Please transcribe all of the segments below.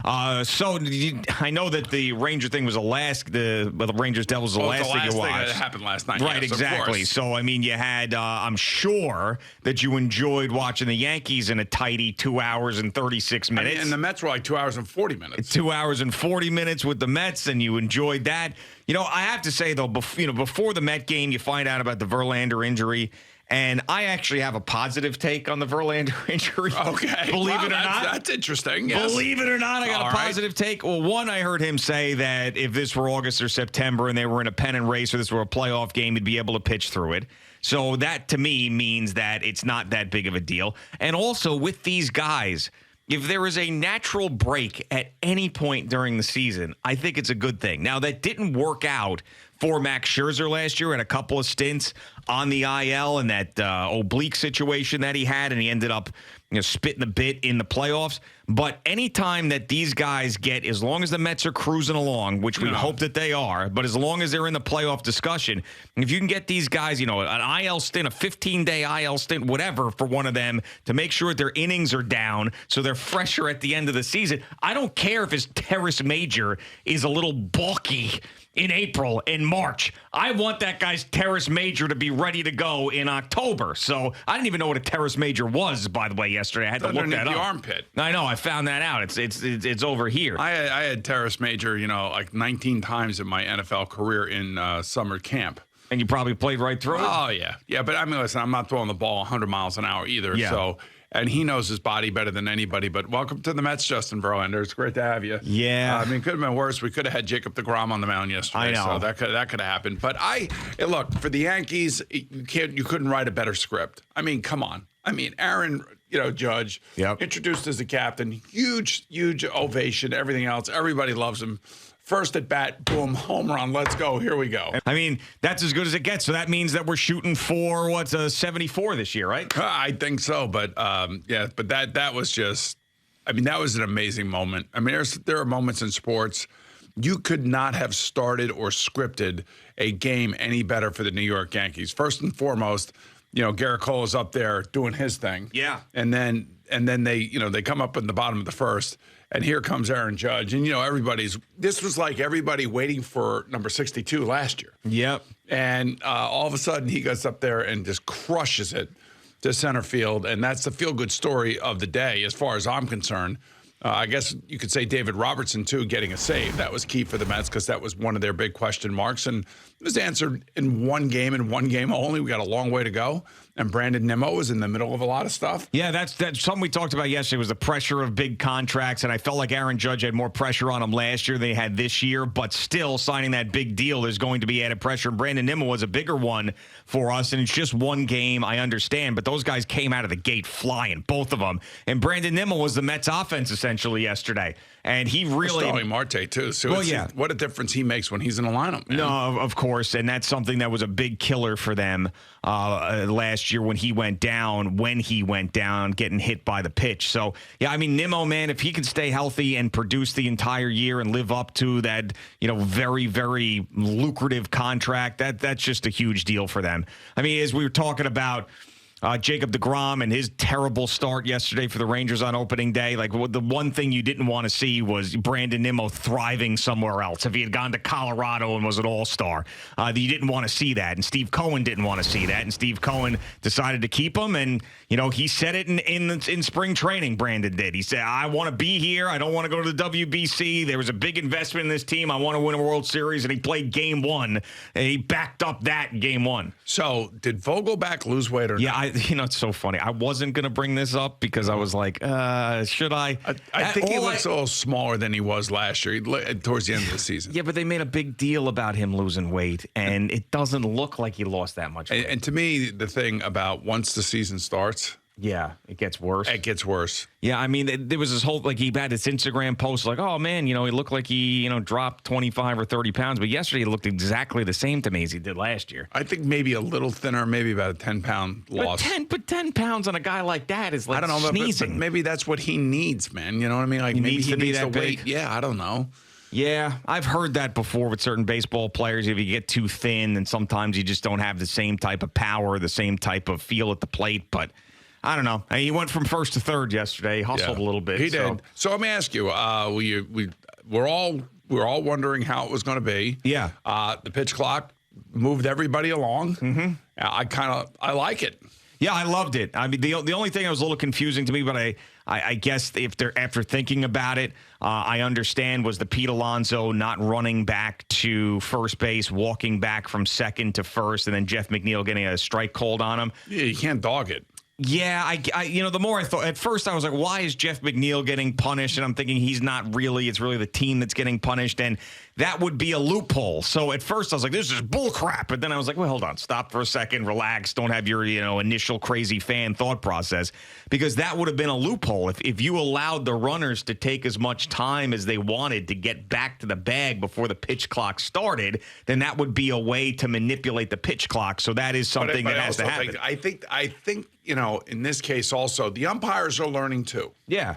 I know that the Ranger thing was the Rangers Devils was the last thing you watched. That happened last night. Right, yes, exactly. So, I mean, you had, I'm sure that you enjoyed watching the Yankees in a tidy 2 hours and 36 minutes. And the Mets were like 2 hours and 40 minutes. 2 hours and 40 minutes with the Mets, and you enjoyed that. You know, I have to say, though, before the Met game, you find out about the Verlander injury. And I actually have a positive take on the Verlander injury. Okay. Believe it or not. That's interesting. Yes. Believe it or not, I got a positive take. Well, one, I heard him say that if this were August or September and they were in a pennant race or this were a playoff game, he'd be able to pitch through it. So that, to me, means that it's not that big of a deal. And also, with these guys, if there is a natural break at any point during the season, I think it's a good thing. Now, that didn't work out for Max Scherzer last year in a couple of stints on the IL and that oblique situation that he had, and he ended up spitting the bit in the playoffs. But anytime that these guys get, as long as the Mets are cruising along, which we hope that they are, but as long as they're in the playoff discussion, if you can get these guys, an IL stint, a 15-day IL stint, whatever, for one of them to make sure that their innings are down so they're fresher at the end of the season. I don't care if his teres major is a little bulky in April and March. I want that guy's teres major to be ready to go in October. So I didn't even know what a teres major was, by the way, yesterday. I had to look that up. The armpit. I know. I found that out. It's over here. I had teres major, like 19 times in my NFL career in summer camp. And you probably played right through it? Oh, yeah. Yeah, but I mean, listen, I'm not throwing the ball 100 miles an hour either. Yeah. So, and he knows his body better than anybody. But welcome to the Mets, Justin Verlander. It's great to have you. Yeah. I mean, it could have been worse. We could have had Jacob deGrom on the mound yesterday. I know. So that could have happened. But look, for the Yankees, you couldn't write a better script. I mean, come on. I mean, Aaron, Judge, introduced as the captain, huge ovation, everything else. Everybody loves him. First at bat, boom, home run. Let's go. Here we go. I mean, that's as good as it gets. So that means that we're shooting for, 74 this year, right? I think so. But, but that was just, that was an amazing moment. I mean, there are moments in sports you could not have started or scripted a game any better for the New York Yankees. First and foremost, Garrett Cole is up there doing his thing. Yeah. And then they come up in the bottom of the first. And here comes Aaron Judge. And, this was like everybody waiting for number 62 last year. Yep. And all of a sudden he goes up there and just crushes it to center field. And that's the feel-good story of the day as far as I'm concerned. I guess you could say David Robertson, too, getting a save. That was key for the Mets because that was one of their big question marks. And it was answered in one game and one game only. We got a long way to go. And Brandon Nimmo was in the middle of a lot of stuff. Yeah, that's something we talked about yesterday was the pressure of big contracts. And I felt like Aaron Judge had more pressure on him last year than they had this year. But still, signing that big deal, there's going to be added pressure. And Brandon Nimmo was a bigger one for us. And it's just one game, I understand. But those guys came out of the gate flying, both of them. And Brandon Nimmo was the Mets offense essentially yesterday. And he really... Starling Marte, too. So what a difference he makes when he's in the lineup, man. No, of course. And that's something that was a big killer for them last year when he went down, getting hit by the pitch. So, yeah, I mean, Nimmo, man, if he can stay healthy and produce the entire year and live up to that, very, very lucrative contract, that's just a huge deal for them. I mean, as we were talking about Jacob deGrom and his terrible start yesterday for the Rangers on opening day. Like, the one thing you didn't want to see was Brandon Nimmo thriving somewhere else. If he had gone to Colorado and was an all-star, you didn't want to see that. And Steve Cohen didn't want to see that. And Steve Cohen decided to keep him. And, he said it in spring training, Brandon did. He said, I want to be here. I don't want to go to the WBC. There was a big investment in this team. I want to win a World Series. And he played game one. And he backed up that game one. So did Vogelback lose weight or not? Yeah, it's so funny. I wasn't going to bring this up because I was like, should I? I think he looks a little smaller than he was last year towards the end of the season. Yeah, but they made a big deal about him losing weight, and it doesn't look like he lost that much weight. And to me, the thing about once the season starts... Yeah, it gets worse. It gets worse. Yeah, I mean, there was this whole, he had this Instagram post like, oh, man, he looked like he, dropped 25 or 30 pounds. But yesterday, he looked exactly the same to me as he did last year. I think maybe a little thinner, maybe about a 10-pound loss. But 10 pounds on a guy like that is like, I don't know, sneezing. But maybe that's what he needs, man. You know what I mean? Like, maybe he needs the weight. Yeah, I don't know. Yeah, I've heard that before with certain baseball players. If you get too thin, then sometimes you just don't have the same type of power, the same type of feel at the plate. But I don't know. He went from first to third yesterday. He hustled a little bit. He did. So let me ask you, we're all wondering how it was going to be. Yeah. The pitch clock moved everybody along. Mm-hmm. I like it. Yeah, I loved it. I mean, the only thing that was a little confusing to me, but I guess after thinking about it, I understand was the Pete Alonso not running back to first base, walking back from second to first, and then Jeff McNeil getting a strike called on him. Yeah, you can't dog it. Yeah, I the more I thought, at first I was like, why is Jeff McNeil getting punished? And I'm thinking he's not really, it's really the team that's getting punished. And that would be a loophole. So at first I was like, this is bull crap. But then I was like, well, hold on, stop for a second, relax. Don't have your, initial crazy fan thought process, because that would have been a loophole. If you allowed the runners to take as much time as they wanted to get back to the bag before the pitch clock started, then that would be a way to manipulate the pitch clock. So that is something that has to happen. I think, in this case also, the umpires are learning too. Yeah.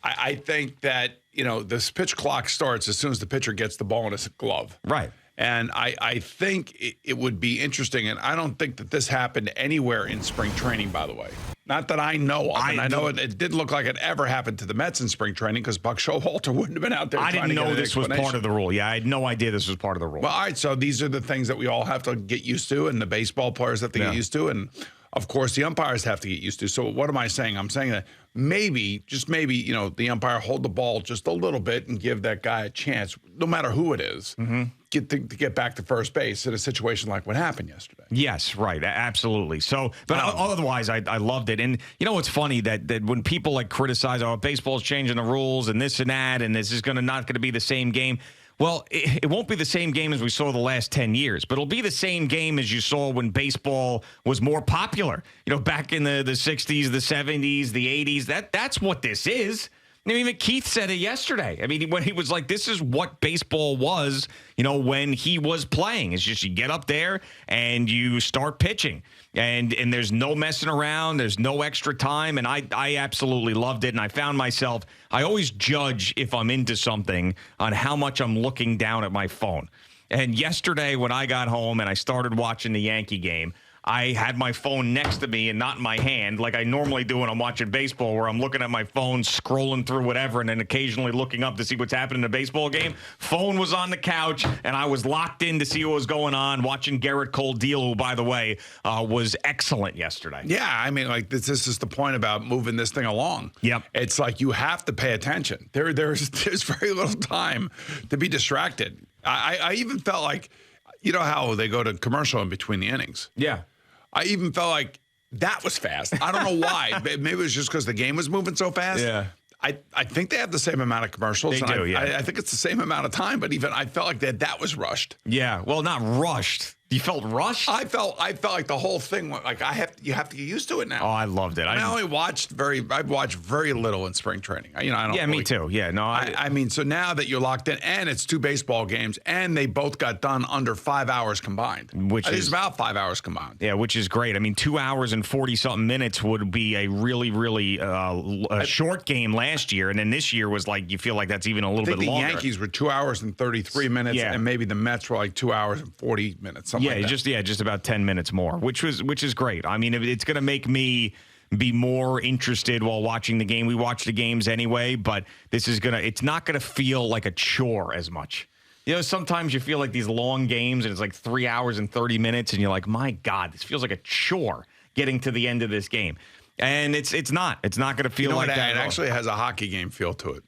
I think that, this pitch clock starts as soon as the pitcher gets the ball in his glove. Right. And I think it would be interesting, and I don't think that this happened anywhere in spring training, by the way. Not that I know of. And I know it didn't look like it ever happened to the Mets in spring training, because Buck Showalter wouldn't have been out there. I didn't know this was part of the rule. Yeah, I had no idea this was part of the rule. Well, all right, so these are the things that we all have to get used to, and the baseball players have to get used to, and of course the umpires have to get used to. So what am I saying? I'm saying that maybe, just maybe, the umpire hold the ball just a little bit and give that guy a chance, no matter who it is, to get back to first base in a situation like what happened yesterday. Yes, right. Absolutely. So, but otherwise, I loved it. And what's funny that when people like criticize, baseball's changing the rules and this and that, and this is not going to be the same game. Well, it won't be the same game as we saw the last 10 years, but it'll be the same game as you saw when baseball was more popular. Back in the 60s, the 70s, the 80s. That's what this is. I mean, even Keith said it yesterday. I mean, when he was like, this is what baseball was, when he was playing. It's just you get up there and you start pitching. And there's no messing around. There's no extra time. And I absolutely loved it. And I found myself, I always judge if I'm into something on how much I'm looking down at my phone. And yesterday when I got home and I started watching the Yankee game, I had my phone next to me and not in my hand like I normally do when I'm watching baseball, where I'm looking at my phone, scrolling through whatever, and then occasionally looking up to see what's happening in a baseball game. Phone was on the couch, and I was locked in to see what was going on, watching Garrett Cole deal, who, by the way, was excellent yesterday. Yeah, I mean, like this is the point about moving this thing along. Yep. It's like you have to pay attention. There's very little time to be distracted. I even felt like, how they go to commercial in between the innings. Yeah. I even felt like that was fast. I don't know why. Maybe it was just because the game was moving so fast. Yeah. I think they have the same amount of commercials. They do, yeah. I think it's the same amount of time, but even I felt like that was rushed. Yeah. Well, not rushed. You felt rushed? I felt like the whole thing, like you have to get used to it now. Oh, I loved it. I've watched very little in spring training. I don't. Yeah, me too. Yeah, no. I mean, so now that you're locked in, and it's 2 baseball games, and they both got done under 5 hours combined, which is about 5 hours combined. Yeah, which is great. I mean, 2 hours and 40-something minutes would be a really, really short game last year, and then this year was like you feel like that's even a little bit longer. The Yankees were 2 hours and 33 minutes, and maybe the Mets were like 2 hours and 40 minutes. Just about 10 minutes more, which is great. I mean, it's going to make me be more interested while watching the game. We watch the games anyway, but it's not going to feel like a chore as much. Sometimes you feel like these long games and it's like 3 hours and 30 minutes and you're like, my God, this feels like a chore getting to the end of this game. And it's not going to feel like that. It actually has a hockey game feel to it.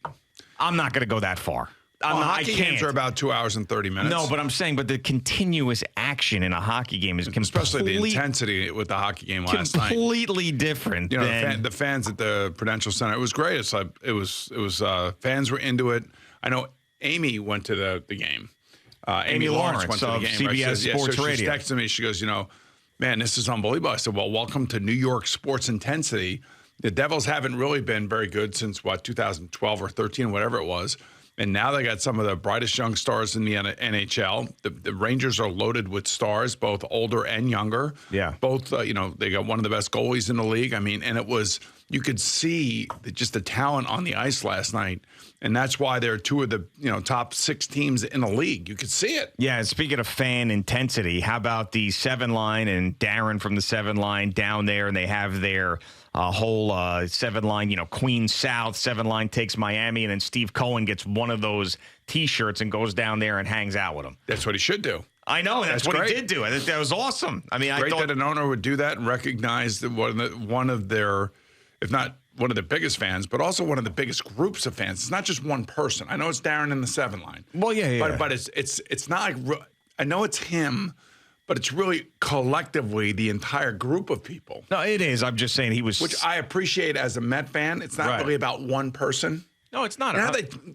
I'm not going to go that far. Hockey games are about 2 hours and 30 minutes. No, but I'm saying, the continuous action in a hockey game is especially the intensity with the hockey game last night. Completely different. The fans at the Prudential Center. It was great. It's like it was fans were into it. I know Amy went to the game. Amy Lawrence went to the game. CBS Sports Radio. She texted me. She goes, man, this is unbelievable. I said, well, welcome to New York sports intensity. The Devils haven't really been very good since 2012 or 13, whatever it was. And now they got some of the brightest young stars in the NHL. The Rangers are loaded with stars, both older and younger. Yeah. Both, they got one of the best goalies in the league. I mean, and it was, you could see just the talent on the ice last night. And that's why they're two of the top 6 teams in the league. You could see it. Yeah, and speaking of fan intensity, how about the 7 line and Darren from the 7 line down there, and they have their whole 7 line, Queen South, 7 line takes Miami, and then Steve Cohen gets one of those T-shirts and goes down there and hangs out with them. That's what he should do. I know, that's what great. he did do. I think that was awesome. I mean, Great I thought that an owner would do that and recognize that one of their, if not one of the biggest fans, but also one of the biggest groups of fans. It's not just one person. I know it's Darren in the 7 line. Well, yeah. But it's not like, I know it's him, but it's really collectively the entire group of people. No, it is. I'm just saying he was. Which I appreciate as a Met fan. It's not really about one person. No, it's not. You know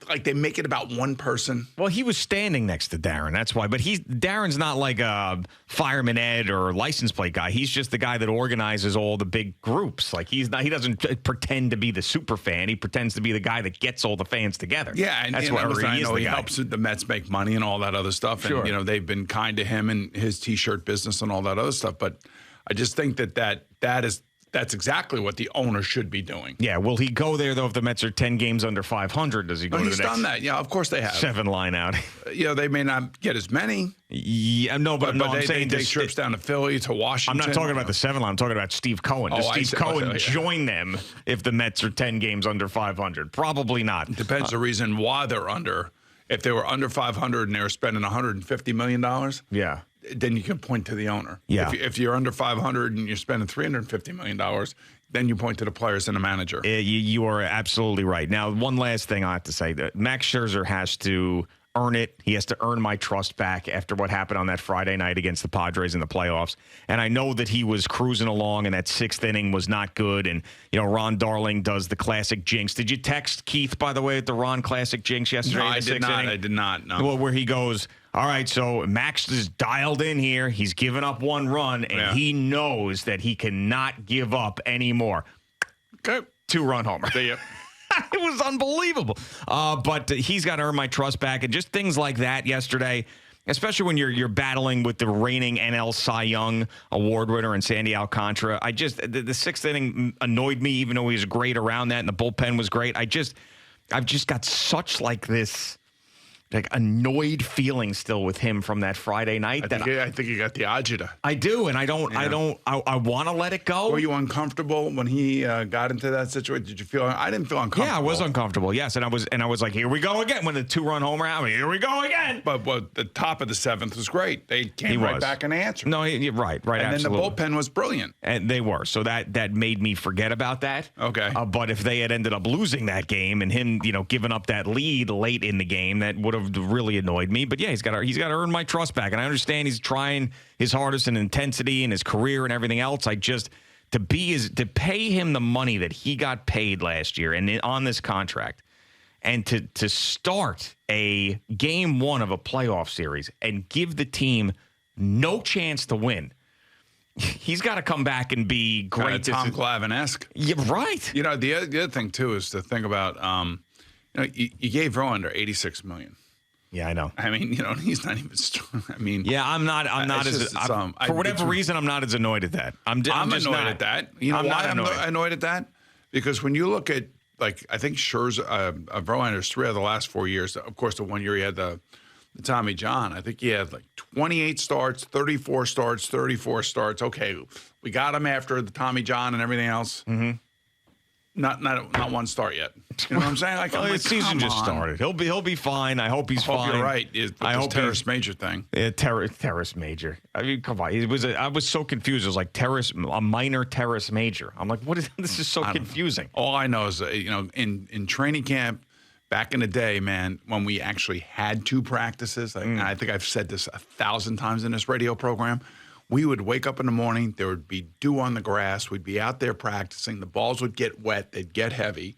how they make it about one person? Well, he was standing next to Darren. That's why. But Darren's not like a fireman Ed or license plate guy. He's just the guy that organizes all the big groups. Like he doesn't pretend to be the super fan. He pretends to be the guy that gets all the fans together. Yeah, and that's listen, he is. He helps the Mets make money and all that other stuff. Sure. And they've been kind to him and his T-shirt business and all that other stuff. But I just think that's exactly what the owner should be doing. Yeah, will he go there, though, if the Mets are 10 games under 500? Does he go to the next? He's done that. Yeah, of course they have. 7 line out. They may not get as many. Yeah, no, but I'm saying they take trips down to Philly, to Washington. I'm not talking about the 7 line. I'm talking about Steve Cohen. Does Steve Cohen join them if the Mets are 10 games under 500? Probably not. Depends the reason why they're under. If they were under 500 and they were spending $150 million, yeah, then you can point to the owner. Yeah. If you're under 500 and you're spending $350 million, then you point to the players and the manager. You are absolutely right. Now, one last thing I have to say. That Max Scherzer has to earn it. He has to earn my trust back after what happened on that Friday night against the Padres in the playoffs. And I know that he was cruising along and that 6th inning was not good. And, Ron Darling does the classic jinx. Did you text Keith, by the way, at the Ron classic jinx yesterday? No, in the 6th inning? I did not. No. Well, where he goes, all right, so Max is dialed in here. He's given up 1 run, and he knows that he cannot give up anymore. Okay. 2-run homer. See ya. It was unbelievable. But he's got to earn my trust back. And just things like that yesterday, especially when you're battling with the reigning NL Cy Young Award winner and Sandy Alcantara. The 6th inning annoyed me, even though he was great around that and the bullpen was great. I've just got such this annoyed feeling still with him from that Friday night. I think you got the agita. I do, and I want to let it go. Were you uncomfortable when he got into that situation? Did you feel? I didn't feel uncomfortable. Yeah, I was uncomfortable. Yes, and I was like, here we go again. When the 2-run homer happened, here we go again. But the top of the 7th was great. They came right back and answered. No, right, and absolutely. then the bullpen was brilliant. And they were. So that made me forget about that. Okay. But if they had ended up losing that game and him, giving up that lead late in the game, that would have really annoyed me. But yeah, he's got to earn my trust back. And I understand he's trying his hardest in intensity in his career and everything else. To pay him the money that he got paid last year and on this contract, and to start a game 1 of a playoff series and give the team no chance to win. He's got to come back and be great. Tom Glavine-esque. Yeah, right. The other thing too is to think about. You gave Verlander $86 million. Yeah, I know. I mean, he's not even strong. I mean, yeah, I'm not for whatever reason, I'm not as annoyed at that. I'm just annoyed not. at that. You know why I'm annoyed at that? Because when you look at, I think Scherzer, Verlander's 3 of the last 4 years. Of course, the 1 year he had the Tommy John. I think he had 28 starts, 34 starts, 34 starts. Okay, we got him after the Tommy John and everything else. Mm-hmm. Not one start yet. You know what I'm saying? The season just started. He'll be fine. I hope he's fine. You're right. I hope Terrace Major thing. Terrace Major. I mean, come on. I was so confused. It was like a minor Terrace Major. I'm like, what is this? Is so confusing. All I know is in training camp back in the day, man, when we actually had 2 practices. And I think I've said this 1,000 times in this radio program. We would wake up in the morning. There would be dew on the grass. We'd be out there practicing. The balls would get wet. They'd get heavy.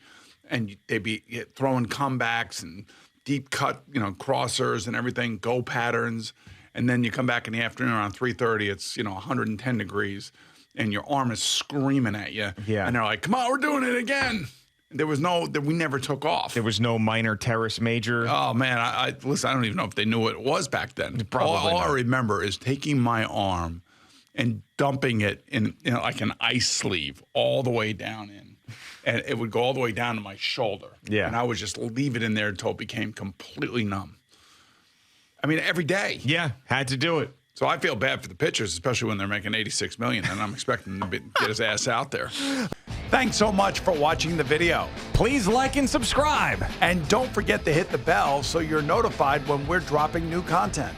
And they'd be throwing comebacks and deep cut, crossers and everything, go patterns. And then you come back in the afternoon around 3:30. It's, 110 degrees. And your arm is screaming at you. Yeah. And they're like, come on, we're doing it again. We never took off. There was no minor Terrace Major. Oh, man. Listen, I don't even know if they knew what it was back then. Probably all I remember is taking my arm and dumping it in like an ice sleeve all the way down in. and it would go all the way down to my shoulder. Yeah. And I would just leave it in there until it became completely numb. I mean, every day. Yeah, had to do it. So I feel bad for the pitchers, especially when they're making $86 million, and I'm expecting him to get his ass out there. Thanks so much for watching the video. Please like and subscribe. And don't forget to hit the bell so you're notified when we're dropping new content.